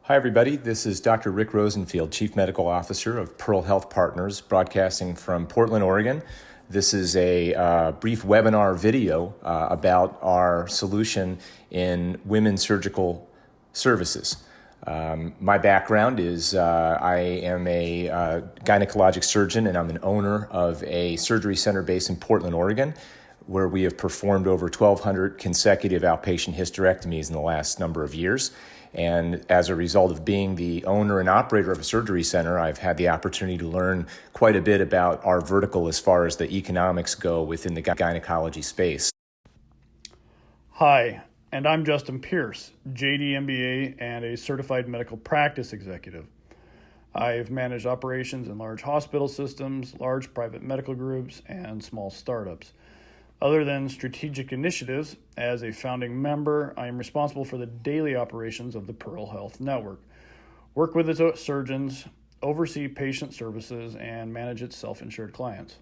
Hi, everybody. This is Dr. Rick Rosenfield, Chief Medical Officer of Pearl Health Partners, broadcasting from Portland, Oregon. This is a brief webinar video about our solution in women's surgical services. My background is I am a gynecologic surgeon, and I'm an owner of a surgery center based in Portland, Oregon, where we have performed over 1,200 consecutive outpatient hysterectomies in the last number of years. And as a result of being the owner and operator of a surgery center, I've had the opportunity to learn quite a bit about our vertical as far as the economics go within the gynecology space. Hi, and I'm Justin Pierce, JD MBA and a certified medical practice executive. I've managed operations in large hospital systems, large private medical groups, and small startups. Other than strategic initiatives, as a founding member, I am responsible for the daily operations of the Pearl Health Network, work with its surgeons, oversee patient services, and manage its self-insured clients.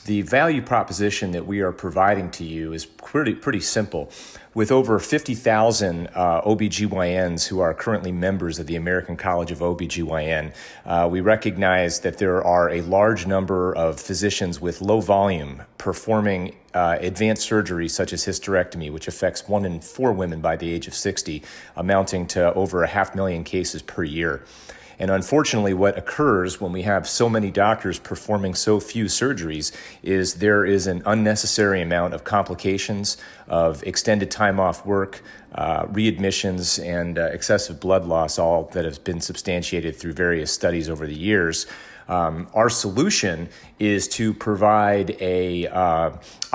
The value proposition that we are providing to you is pretty simple. With over 50,000 OBGYNs who are currently members of the American College of OBGYN, we recognize that there are a large number of physicians with low volume performing advanced surgery such as hysterectomy, which affects 1 in 4 women by the age of 60, amounting to over 500,000 cases per year. And unfortunately, what occurs when we have so many doctors performing so few surgeries is there is an unnecessary amount of complications, of extended time off work, readmissions, and excessive blood loss, all that has been substantiated through various studies over the years. Our solution is to provide a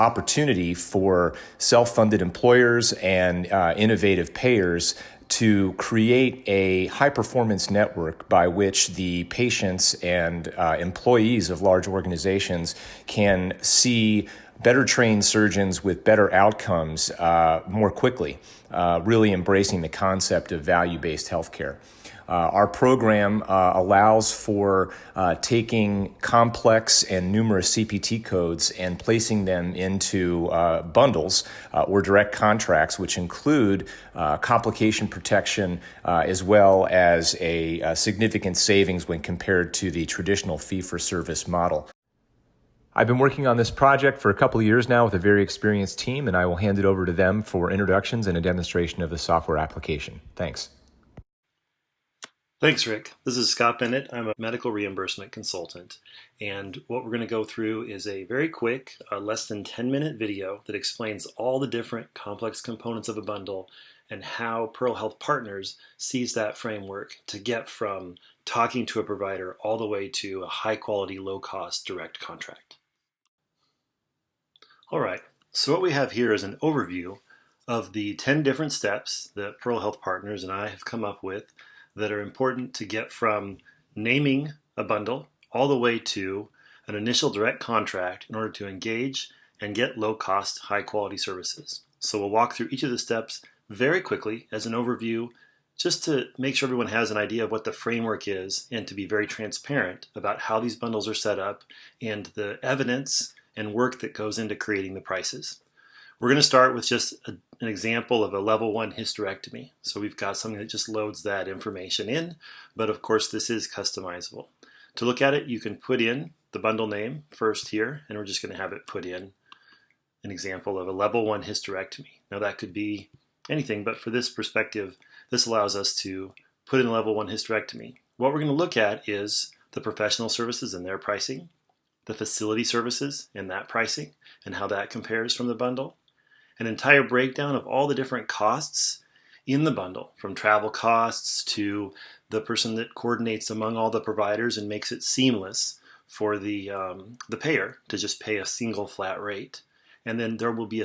opportunity for self-funded employers and innovative payers to create a high-performance network by which the patients and employees of large organizations can see better trained surgeons with better outcomes more quickly, really embracing the concept of value-based healthcare. Our program allows for taking complex and numerous CPT codes and placing them into bundles or direct contracts, which include complication protection as well as a significant savings when compared to the traditional fee-for-service model. I've been working on this project for a couple of years now with a very experienced team, and I will hand it over to them for introductions and a demonstration of the software application. Thanks. Thanks, Rick. This is Scott Bennett. I'm a medical reimbursement consultant. And what we're going to go through is a very quick, less than 10-minute video that explains all the different complex components of a bundle and how Pearl Health Partners sees that framework to get from talking to a provider all the way to a high-quality, low-cost direct contract. All right, so what we have here is an overview of the 10 different steps that Pearl Health Partners and I have come up with that are important to get from naming a bundle all the way to an initial direct contract in order to engage and get low-cost, high-quality services. So we'll walk through each of the steps very quickly as an overview, just to make sure everyone has an idea of what the framework is and to be very transparent about how these bundles are set up and the evidence and work that goes into creating the prices. We're going to start with just an example of a level 1 hysterectomy. So we've got something that just loads that information in, but of course this is customizable. To look at it, you can put in the bundle name first here, and we're just going to have it put in an example of a level 1 hysterectomy. Now that could be anything, but for this perspective, this allows us to put in level 1 hysterectomy. What we're going to look at is the professional services and their pricing, the facility services and that pricing, and how that compares from the bundle, an entire breakdown of all the different costs in the bundle, from travel costs to the person that coordinates among all the providers and makes it seamless for the payer to just pay a single flat rate. And then there will be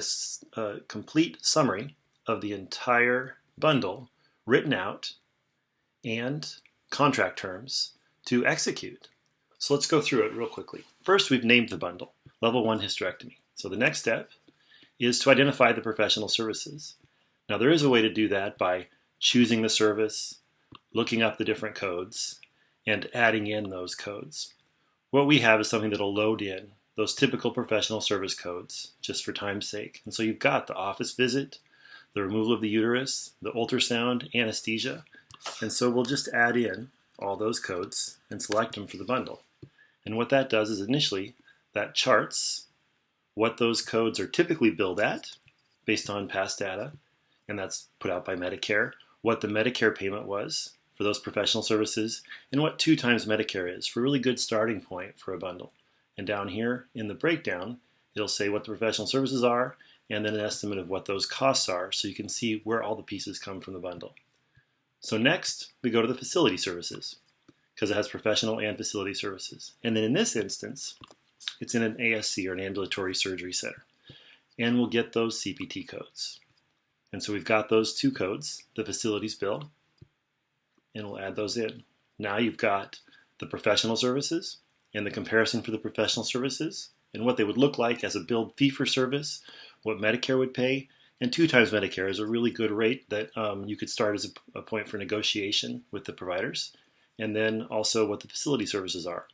a complete summary of the entire bundle written out and contract terms to execute. So let's go through it real quickly. First, we've named the bundle, level 1 hysterectomy. So the next step is to identify the professional services. Now there is a way to do that by choosing the service, looking up the different codes, and adding in those codes. What we have is something that'll load in those typical professional service codes, just for time's sake. And so you've got the office visit, the removal of the uterus, the ultrasound, anesthesia. And so we'll just add in all those codes and select them for the bundle. And what that does is initially that charts what those codes are typically billed at based on past data, and that's put out by Medicare, what the Medicare payment was for those professional services, and what 2 times Medicare is for a really good starting point for a bundle. And down here in the breakdown, it'll say what the professional services are, and then an estimate of what those costs are, so you can see where all the pieces come from the bundle. So next, we go to the facility services, because it has professional and facility services. And then in this instance, it's in an ASC, or an ambulatory surgery center. And we'll get those CPT codes. And so we've got those 2 codes, the facilities bill, and we'll add those in. Now you've got the professional services and the comparison for the professional services and what they would look like as a billed fee for service, what Medicare would pay, and 2 times Medicare is a really good rate that you could start as a point for negotiation with the providers, and then also what the facility services are.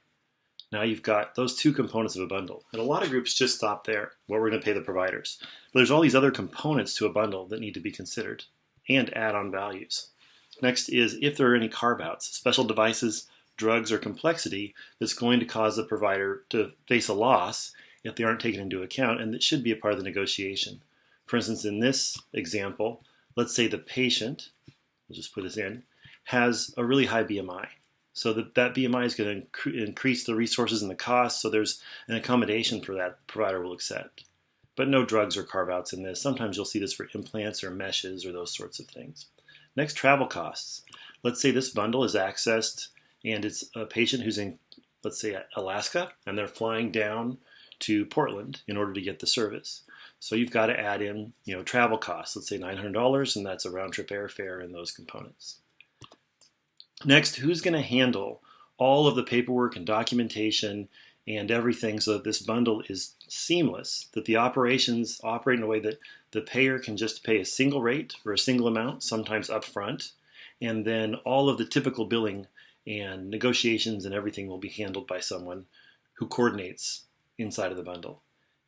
Now you've got those 2 components of a bundle. And a lot of groups just stop there, what we're going to pay the providers. But there's all these other components to a bundle that need to be considered, and add-on values. Next is if there are any carve-outs, special devices, drugs, or complexity that's going to cause the provider to face a loss if they aren't taken into account, and that should be a part of the negotiation. For instance, in this example, let's say the patient, we'll just put this in, has a really high BMI. So that BMI is going to increase the resources and the costs, so there's an accommodation for that the provider will accept. But no drugs or carve-outs in this. Sometimes you'll see this for implants or meshes or those sorts of things. Next, travel costs. Let's say this bundle is accessed and it's a patient who's in, let's say, Alaska, and they're flying down to Portland in order to get the service. So you've got to add in, travel costs. Let's say $900, and that's a round-trip airfare and those components. Next, who's going to handle all of the paperwork and documentation and everything so that this bundle is seamless, that the operations operate in a way that the payer can just pay a single rate or a single amount, sometimes upfront, and then all of the typical billing and negotiations and everything will be handled by someone who coordinates inside of the bundle.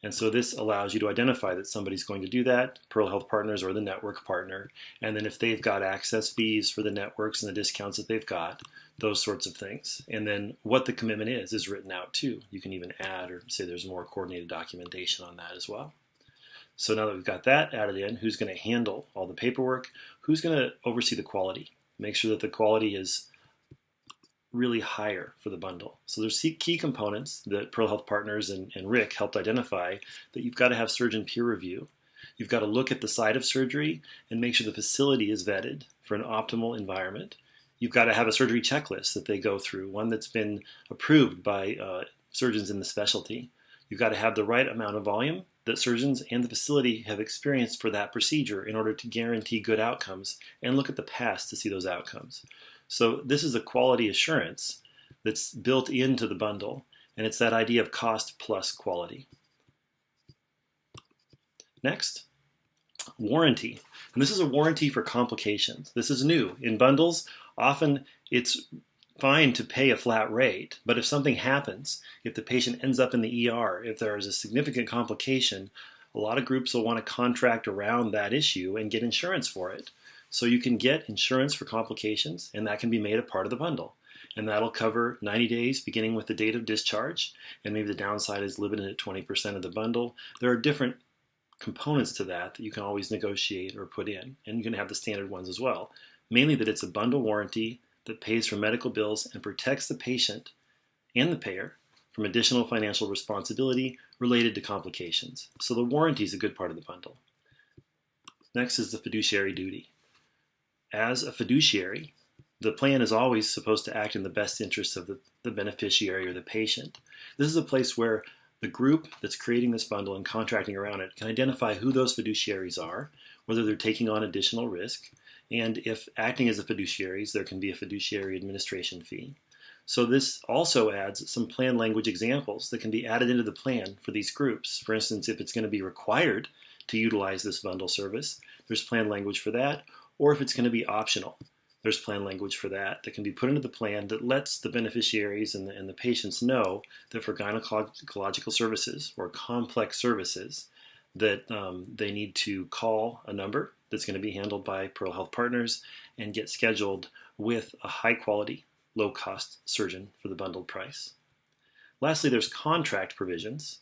And so this allows you to identify that somebody's going to do that, Pearl Health Partners or the network partner, and then if they've got access fees for the networks and the discounts that they've got, those sorts of things. And then what the commitment is written out too. You can even add or say there's more coordinated documentation on that as well. So now that we've got that added in, who's going to handle all the paperwork? Who's going to oversee the quality? Make sure that the quality is really higher for the bundle. So there's key components that Pearl Health Partners and Rick helped identify that you've got to have surgeon peer review. You've got to look at the site of surgery and make sure the facility is vetted for an optimal environment. You've got to have a surgery checklist that they go through, one that's been approved by surgeons in the specialty. You've got to have the right amount of volume that surgeons and the facility have experienced for that procedure in order to guarantee good outcomes, and look at the past to see those outcomes. So this is a quality assurance that's built into the bundle, and it's that idea of cost plus quality. Next, warranty. And this is a warranty for complications. This is new. In bundles, often it's fine to pay a flat rate, but if something happens, if the patient ends up in the ER, if there is a significant complication, a lot of groups will want to contract around that issue and get insurance for it. So you can get insurance for complications, and that can be made a part of the bundle. And that'll cover 90 days beginning with the date of discharge, and maybe the downside is limited at 20% of the bundle. There are different components to that you can always negotiate or put in, and you can have the standard ones as well. Mainly that it's a bundle warranty that pays for medical bills and protects the patient and the payer from additional financial responsibility related to complications. So the warranty is a good part of the bundle. Next is the fiduciary duty. As a fiduciary, the plan is always supposed to act in the best interests of the beneficiary or the patient. This is a place where the group that's creating this bundle and contracting around it can identify who those fiduciaries are, whether they're taking on additional risk, and if acting as a fiduciaries, there can be a fiduciary administration fee. So this also adds some plan language examples that can be added into the plan for these groups. For instance, if it's going to be required to utilize this bundle service, there's plan language for that, or if it's going to be optional, there's plan language for that that can be put into the plan that lets the beneficiaries and the patients know that for gynecological services or complex services that they need to call a number that's going to be handled by Pearl Health Partners and get scheduled with a high quality, low cost surgeon for the bundled price. Lastly, there's contract provisions,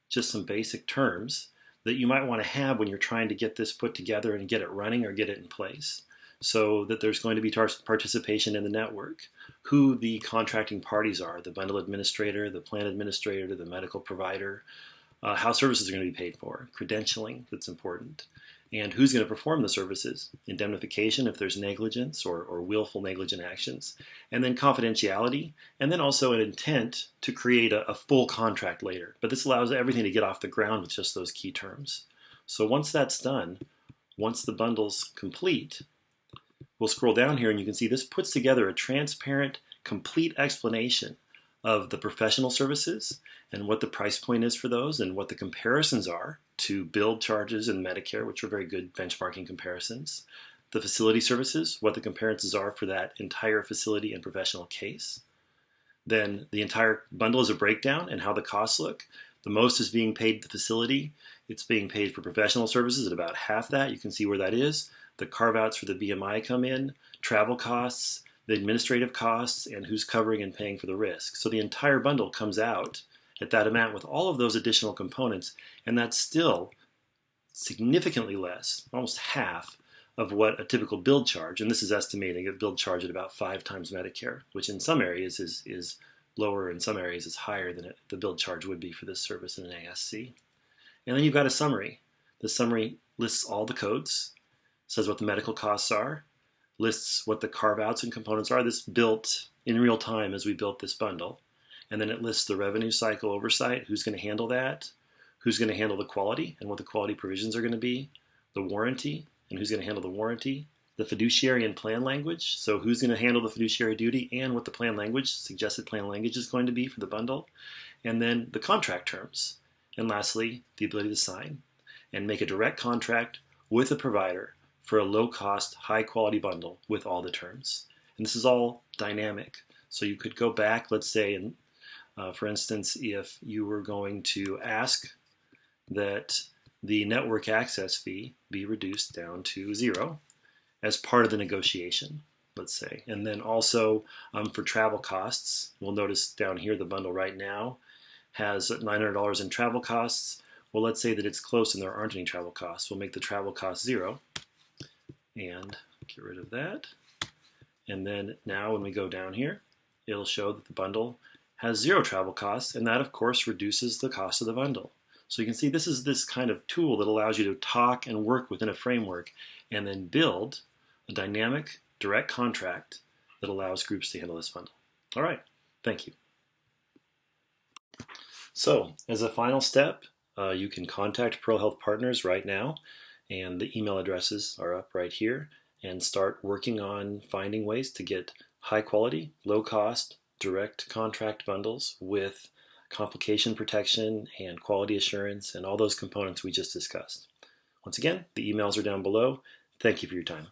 just some basic terms that you might want to have when you're trying to get this put together and get it running or get it in place, so that there's going to be participation in the network, who the contracting parties are, the bundle administrator, the plan administrator, the medical provider, how services are going to be paid for, credentialing, that's important, and who's going to perform the services, indemnification if there's negligence or willful negligent actions, and then confidentiality, and then also an intent to create a full contract later. But this allows everything to get off the ground with just those key terms. So once that's done, once the bundle's complete, we'll scroll down here and you can see this puts together a transparent, complete explanation of the professional services and what the price point is for those and what the comparisons are to billed charges and Medicare, which are very good benchmarking comparisons. The facility services, what the comparisons are for that entire facility and professional case. Then the entire bundle is a breakdown and how the costs look. The most is being paid to the facility. It's being paid for professional services at about half that. You can see where that is. The carve-outs for the BMI come in, travel costs, the administrative costs, and who's covering and paying for the risk. So the entire bundle comes out at that amount with all of those additional components, and that's still significantly less, almost half of what a typical billed charge, and this is estimating a billed charge at about 5 times Medicare, which in some areas is lower, in some areas is higher than the billed charge would be for this service in an ASC. And then you've got a summary. The summary lists all the codes, says what the medical costs are, lists what the carve-outs and components are. This built in real time as we built this bundle. And then it lists the revenue cycle oversight, who's going to handle that, who's going to handle the quality and what the quality provisions are going to be, the warranty and who's going to handle the warranty, the fiduciary and plan language, so who's going to handle the fiduciary duty and what the plan language, suggested plan language is going to be for the bundle, and then the contract terms. And lastly, the ability to sign and make a direct contract with a provider for a low-cost, high-quality bundle with all the terms. And this is all dynamic. So you could go back, let's say, and for instance, if you were going to ask that the network access fee be reduced down to 0 as part of the negotiation, let's say. And then also for travel costs, we'll notice down here the bundle right now has $900 in travel costs. Well, let's say that it's close and there aren't any travel costs. We'll make the travel cost 0 and get rid of that. And then now when we go down here, it'll show that the bundle has 0 travel costs, and that of course reduces the cost of the bundle. So you can see this is this kind of tool that allows you to talk and work within a framework and then build a dynamic direct contract that allows groups to handle this bundle. All right, thank you. So as a final step, you can contact Pearl Health Partners right now, and the email addresses are up right here, and start working on finding ways to get high quality, low cost, direct contract bundles with complication protection and quality assurance and all those components we just discussed. Once again, the emails are down below. Thank you for your time.